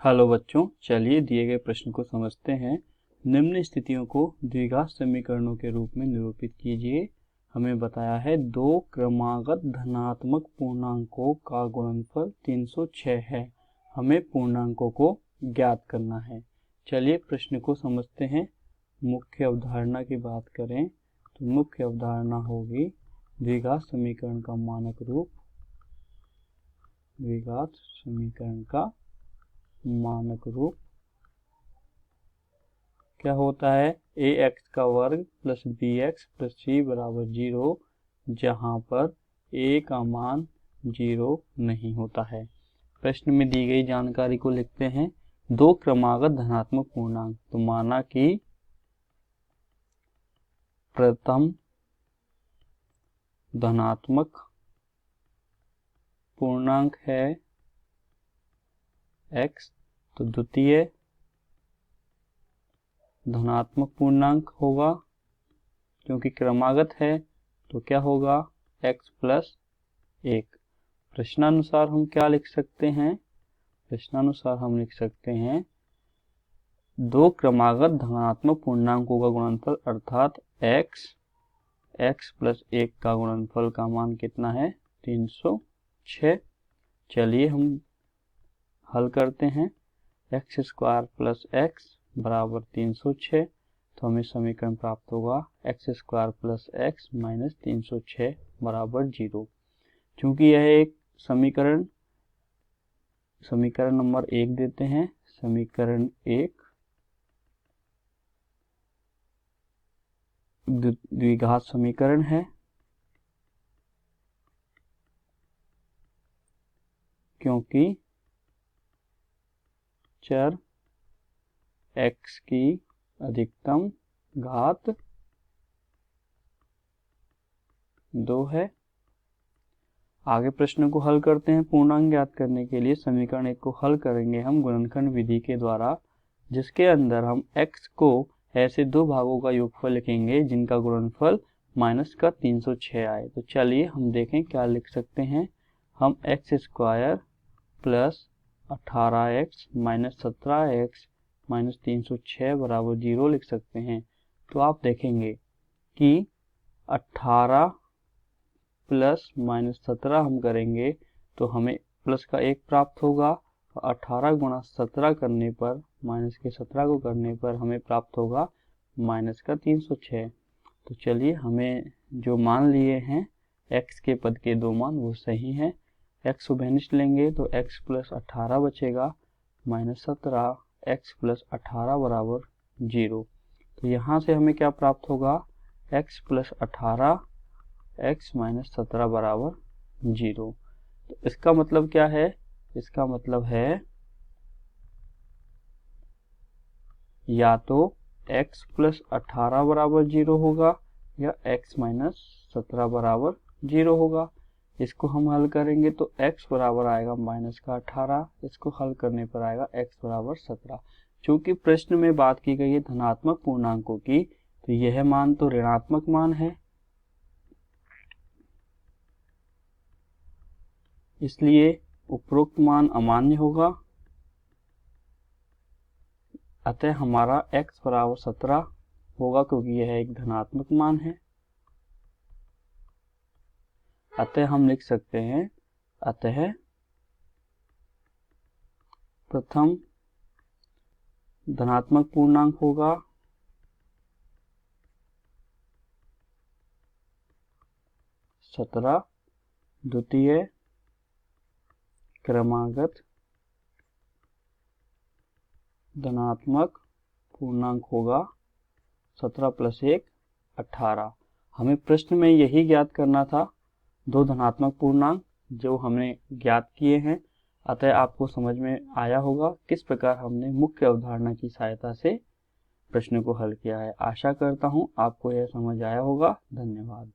Hello बच्चों, चलिए दिए गए प्रश्न को समझते हैं। निम्न स्थितियों को द्विघात समीकरणों के रूप में निरूपित कीजिए। हमें बताया है दो क्रमागत धनात्मक पूर्णांकों का गुणनफल 306 है। हमें पूर्णांकों को ज्ञात करना है। चलिए प्रश्न को समझते हैं। मुख्य अवधारणा की बात करें तो मुख्य अवधारणा होगी द्विघात समीकरण का मानक रूप। द्विघात समीकरण का मानक रूप क्या होता है? ax का वर्ग प्लस bx प्लस c बराबर 0, जहां पर a का मान 0 नहीं होता है। प्रश्न में दी गई जानकारी को लिखते हैं। दो क्रमागत धनात्मक पूर्णांक, तो माना कि प्रथम धनात्मक पूर्णांक है x, तो द्वितीय धनात्मक पूर्णांक होगा। क्योंकि क्रमागत है तो क्या होगा? x plus 1। प्रश्नानुसार हम क्या लिख सकते हैं? प्रश्नानुसार हम लिख सकते हैं दो क्रमागत धनात्मक पूर्णांकों का गुणनफल अर्थात x प्लस 1 का गुणनफल का मान कितना है? 306। चलिए हम हल करते हैं। एक्स स्क्वायर प्लस एक्स बराबर 306, तो हमें समीकरण प्राप्त होगा x square plus x minus 306 बराबर 0। चूंकि यह एक समीकरण नंबर 1 देते हैं। समीकरण 1 द्विघात समीकरण है, क्योंकि चर x की अधिकतम घात 2 है। आगे प्रश्न को हल करते हैं। पूर्णांक ज्ञात करने के लिए समीकरण 1 को हल करेंगे हम गुणनखंड विधि के द्वारा, जिसके अंदर हम x को ऐसे दो भागों का योगफल लिखेंगे जिनका गुणनफल माइनस का 306 आए। तो चलिए हम देखें क्या लिख सकते हैं। हम x square plus 18x minus 17x minus 306 बराबर 0 लिख सकते हैं। तो आप देखेंगे कि 18 प्लस माइनस 17 हम करेंगे तो हमें प्लस का 1 प्राप्त होगा। 18 गुणा 17 करने पर, माइनस के 17 को करने पर हमें प्राप्त होगा माइनस का 306। तो चलिए हमें जो मान लिए हैं x के पद के दो मान वो सही हैं। x उभयनिष्ठ लेंगे तो x प्लस 18 बचेगा माइनस 17 x प्लस 18 बराबर 0। तो यहाँ से हमें क्या प्राप्त होगा? x प्लस 18 x माइनस 17 बराबर 0। तो इसका मतलब क्या है? इसका मतलब है या तो x प्लस 18 बराबर 0 होगा या x माइनस 17 बराबर 0 होगा। इसको हम हल करेंगे तो x बराबर आएगा माइनस का 18, इसको हल करने पर आएगा x बराबर 17। चूंकि प्रश्न में बात की गई है धनात्मक पूर्णांकों की, तो यह मान तो ऋणात्मक मान है, इसलिए उपरोक्त मान अमान्य होगा। अतः हमारा x बराबर 17 होगा, क्योंकि यह एक धनात्मक मान है। अतः हम लिख सकते हैं, अतः प्रथम धनात्मक पूर्णांक होगा 17, द्वितीय क्रमागत धनात्मक पूर्णांक होगा 17 प्लस 1 18। हमें प्रश्न में यही ज्ञात करना था, दो धनात्मक पूर्णांक जो हमने ज्ञात किए हैं। अतः आपको समझ में आया होगा किस प्रकार हमने मुख्य अवधारणा की सहायता से प्रश्न को हल किया है। आशा करता हूं आपको यह समझ आया होगा। धन्यवाद।